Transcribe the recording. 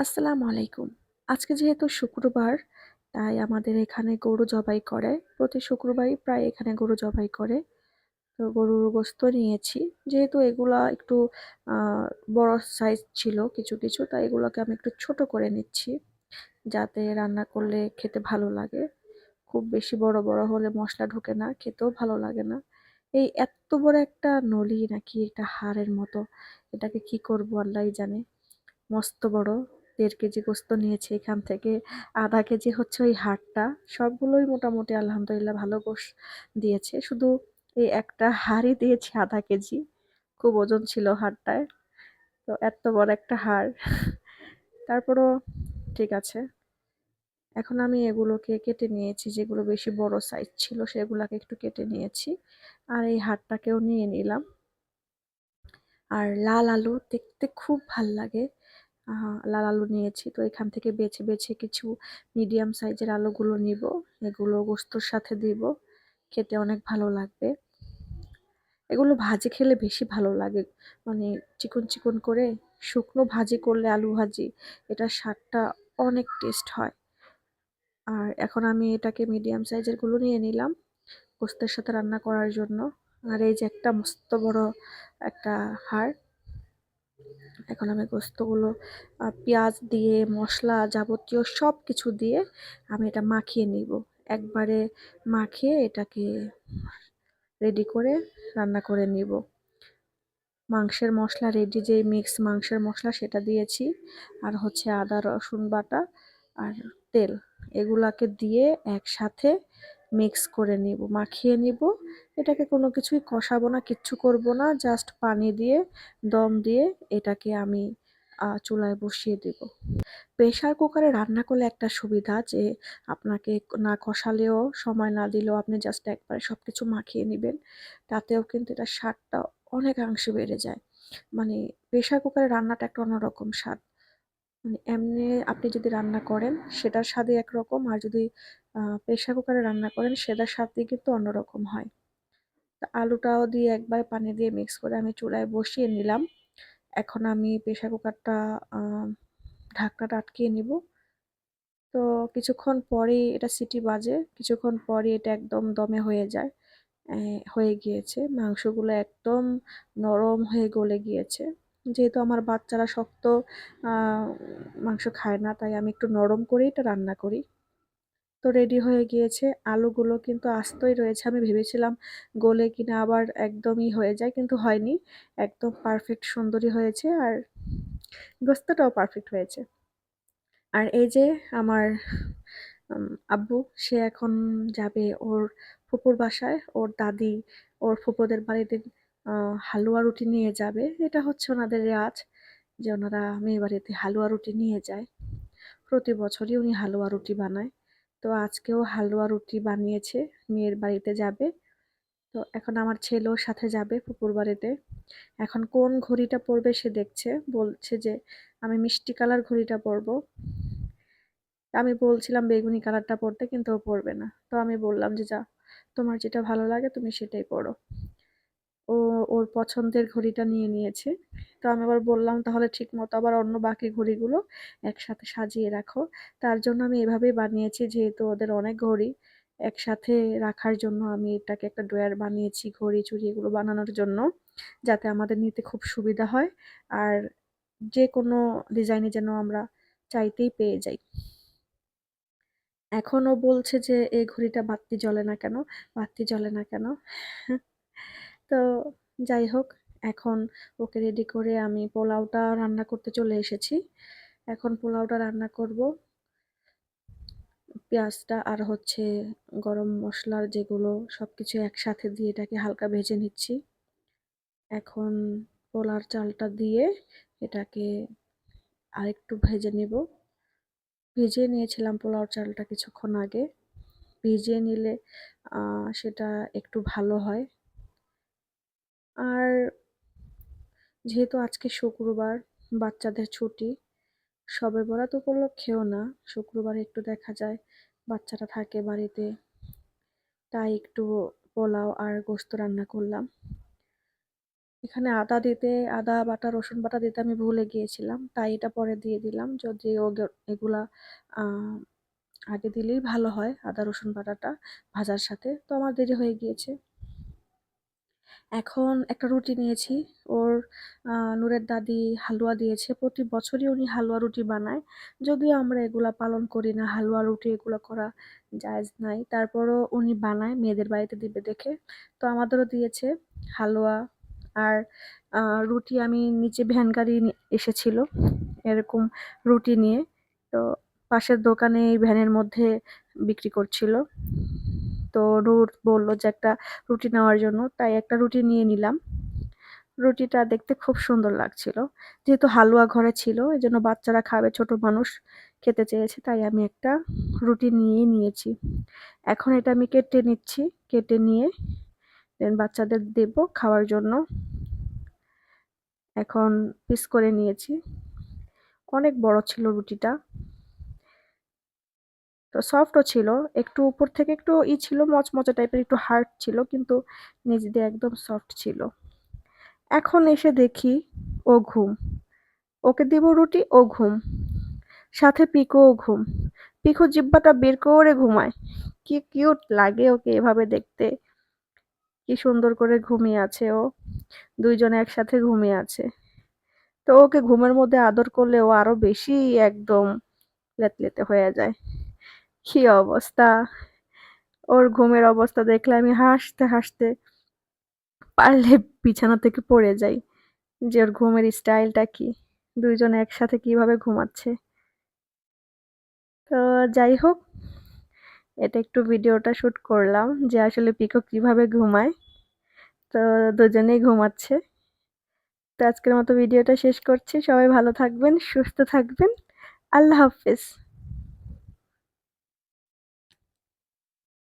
আসসালামু আলাইকুম। আজকে যেহেতু শুক্রবার, তাই আমাদের এখানে গরু জবাই করে। প্রতি শুক্রবারই প্রায় এখানে গরু জবাই করে। তো গরুর গোশত নিয়েছি। যেহেতু এগুলা একটু আ বড় সাইজ ছিল কিছু, কিছু, তাই এগুলোকে আমি একটু ছোট করে নিচ্ছি। যাতে রান্না করলে খেতে ভালো লাগে। খুব বেশি বড়, বড় হলে মসলা ঢোকে না, খেতেও ভালো লাগে না। এই এত্ত বড় একটা নলি নাকি একটা হাড়ের মতো, এটাকে কি করব আল্লাহই জানে। মস্ত বড় ১.৫ কেজি গোস্ত নিয়েছি এখান থেকে। ০.৫ কেজি হচ্ছে ওই হাড়টা। সবগুলোই মোটামুটি আলহামদুলিল্লাহ ভালো গোশ দিয়েছে। শুধু এই একটা হাড়ই দিয়েছে ০.৫ কেজি। খুব ওজন ছিল হাড়টায়। তো এত্ত বড় একটা হাড়। তারপরও ঠিক আছে। এখন আমি এগুলোকে কেটে নিয়েছি, যেগুলো বেশি বড় সাইজ ছিল সেগুলাকে একটু কেটে নিয়েছি। আর এই হাড়টাকেও নিয়ে নিলাম। আর লাল আলু দেখতে খুব ভাল লাগে। আ লাল আলু নিয়েছি। তো এখান থেকে বেছে, বেছে কিছু মিডিয়াম সাইজের আলুগুলো নিবো। এগুলো গোশতর সাথে দিব। খেতে অনেক ভালো লাগবে। এগুলো ভাজি খেলে বেশি ভালো লাগে। মানে চিকন, চিকন করে শুকনো ভাজি করলে আলু ভাজি, এটার স্বাদটা অনেক টেস্ট হয়। আর এখন আমি এটাকে মিডিয়াম সাইজের গুলো নিয়ে নিলাম গোশতের সাথে রান্না করার জন্য। আর এই যে একটা মস্ত বড় একটা হাড়। এখন আমি গোস্তগুলো পেঁয়াজ দিয়ে মসলা যাবতীয় সবকিছু দিয়ে আমি এটা মাখিয়ে নিব। একবারে মাখিয়ে এটাকে রেডি করে রান্না করে নিব। মাংসের মসলা রেডি, যেই মিক্স মাংসের মসলা সেটা দিয়েছি। আর হচ্ছে আদা রসুন বাটা আর তেল, এগুলাকে দিয়ে একসাথে মিক্স করে নিব, মাখিয়ে নিব। এটাকে কোনো কিছুই কষাবো না, কিচ্ছু করব না। জাস্ট পানি দিয়ে দম দিয়ে এটাকে আমি চুলায় বসিয়ে দেব। প্রেশার কুকারে রান্না করলে একটা সুবিধা যে আপনাকে না কষালেও, সময় না দিলেও আপনি জাস্ট একবারে সবকিছু মাখিয়ে নিবেন। তাতেও কিন্তু এটার স্বাদটা অনেকাংশে বেড়ে যায়। মানে প্রেশার কুকারে রান্নাটা একটা অন্যরকম স্বাদ। মানে এমনি আপনি যদি রান্না করেন সেটার স্বাদই একরকম, আর যদি প্রেশার কুকারে রান্না করেন সেটার স্বাদই কিন্তু অন্যরকম হয়। তো আলুটাও দিয়ে একবার পানি দিয়ে মিক্স করে আমি চুলায় বসিয়ে নিলাম। এখন আমি প্রেশার কুকারটা আ ঢাকনাটা আটকিয়ে নিব। তো কিছুক্ষণ পরেই এটা সিটি বাজে। কিছুক্ষণ পরই এটা একদম দমে হয়ে যায়। হয়ে গিয়েছে। মাংসগুলো একদম নরম হয়ে গলে গিয়েছে। যেহেতু আমার বাচ্চারা শক্ত আ মাংস খায় না, তাই আমি একটু নরম করেই এটা রান্না করি। তো রেডি হয়ে গিয়েছে। আলুগুলো কিন্তু আস্তই রয়েছে। আমি ভেবেছিলাম গলে কিনা আবার একদমই হয়ে যায়, কিন্তু হয়নি। একদম পারফেক্ট সুন্দরই হয়েছে। আর গোস্তটাও পারফেক্ট হয়েছে। আর এই যে আমার আব্বু, সে এখন যাবে ওর ফুপুর বাসায়। ওর দাদি ওর ফুপুদের বাড়িতে আ হালুয়া রুটি নিয়ে যাবে। এটা হচ্ছে ওনাদের রেওয়াজ যে ওনারা মেয়েবাড়িতে হালুয়া রুটি নিয়ে যায়। প্রতি বছরই উনি হালুয়া রুটি বানায়। তো আজকেও হালুয়া রুটি বানিয়েছে, মেয়ের বাড়িতে যাবে। তো এখন আমার ছেলেও সাথে যাবে ফুপুর বাড়িতে। এখন কোন ঘড়িটা পরবে সে দেখছে। বলছে যে, "আমি মিষ্টি কালার ঘড়িটা পরবো।" আমি বলছিলাম বেগুনি কালারটা পরতে, কিন্তু ও পরবে না। তো আমি বললাম যে, "যা, তোমার যেটা ভালো লাগে তুমি সেটাই পরো।" ও ওর পছন্দের ঘড়িটা নিয়ে নিয়েছে। তো আমি আবার বললাম, "তাহলে ঠিকমতো আবার অন্য বাকি ঘড়িগুলো একসাথে সাজিয়ে রাখো।" তার জন্য আমি এভাবেই বানিয়েছি, যেহেতু ওদের অনেক ঘড়ি একসাথে রাখার জন্য আমি এটাকে একটা ড্রয়ার বানিয়েছি ঘড়ি-চড়ি এগুলো বানানোর জন্য। যাতে আমাদের নিতে খুব সুবিধা হয়। আর যেকোনো ডিজাইনে যেন আমরা চাইতেই পেয়ে যাই। এখন ও বলছে যে, "এই ঘড়িটা বাত্তি জ্বলে না কেন? বাত্তি জ্বলে না কেন?" তো যাই হোক, এখন ওকে রেডি করে আমি পোলাওটা রান্না করতে চলে এসেছি। এখন পোলাওটা রান্না করব। পেঁয়াজটা আর হচ্ছে গরম মসলার যেগুলো সবকিছু একসাথে দিয়ে এটাকে হালকা ভেজে নিচ্ছি। এখন পোলার চালটা দিয়ে এটাকে আরেকটু ভেজে নিব। ভিজিয়ে নিয়েছিলাম পোলাও চালটা কিছুক্ষণ আগে। ভিজিয়ে নিলে আ সেটা একটু ভালো হয়। আর যেহেতু আজকে শুক্রবার, বাচ্চাদের ছুটি, শবে বরাত উপলক্ষেও না, শুক্রবারে একটু দেখা যায় বাচ্চারা থাকে বাড়িতে, তাই একটু পোলাও আর গোশত রান্না করলাম। এখানে আদা বাটা, রসুন বাটা দিতে আমি ভুলে গিয়েছিলাম। তাই এটা পরে দিয়ে দিলাম। যদিও এগুলা আ আগে দিলেই ভালো হয় আদা রসুন বাটাটা ভাজার সাথে। তো আমার দেরি হয়ে গিয়েছে। এখন একটা রুটি নিয়েছি। ওর নূরের দাদি হালুয়া দিয়েছে। প্রতি বছরই উনি হালুয়া রুটি বানায়। যদিও আমরা এগুলা পালন করি না, হালুয়া রুটি এগুলো করা জায়েজ নাই। তারপরও উনি বানায় মেয়েদের বাড়িতে দিবে দেখে। তো আমাদেরও দিয়েছে হালুয়া আর আ রুটি। আমি নিচে ভ্যান গাড়ি এসেছিল এরকম রুটি নিয়ে। তো পাশের দোকানে এই ভ্যানের মধ্যে বিক্রি করছিল। তো নূর বলল যে একটা রুটি নেওয়ার জন্য। তাই একটা রুটি নিয়ে নিলাম। রুটিটা দেখতে খুব সুন্দর লাগছিল। যেহেতু হালুয়া ঘরে ছিল এজন্য বাচ্চারা খাবে, ছোট মানুষ খেতে চেয়েছে, তাই আমি একটা রুটি নিয়েই নিয়েছি। এখন এটা আমি কেটে নিচ্ছি। কেটে নিয়ে দেন বাচ্চাদের দেব খাওয়ার জন্য। এখন পিস করে নিয়েছি। অনেক বড় ছিল রুটিটা। তো সফটও ছিল। একটু উপর থেকে একটু ছিল মচমচে টাইপের, একটু হার্ড ছিল কিন্তু নিচ দিয়ে একদম সফট ছিল। এখন এসে দেখি ও ঘুম। ওকে দিব রুটি, ও ঘুম। সাথে পিকুও ঘুম। পিকু জিহ্বাটা বের করে ঘুমায়। কি কিউট লাগে ওকে এভাবে দেখতে। কি সুন্দর করে ঘুমিয়ে আছে ও। ২ জন একসাথে ঘুমিয়ে আছে। তো ওকে ঘুমের মধ্যে আদর করলে ও আরো বেশি একদম লেতলেতে হয়ে যায়। কি অবস্থা! ওর ঘুমের অবস্থা দেখলে আমি হাসতে, হাসতে পারলে বিছানা থেকে পড়ে যাই। যে ওর ঘুমের স্টাইলটা কি! ২ জন একসাথে কিভাবে ঘুমাচ্ছে। তো যাই হোক, এটা একটু ভিডিওটা শুট করলাম যে আসলে পিকক কিভাবে ঘুমায়। তো দুজনেই ঘুমাচ্ছে। তো আজকের মতো ভিডিওটা শেষ করছি। সবাই ভালো থাকবেন, সুস্থ থাকবেন। আল্লাহ হাফেজ।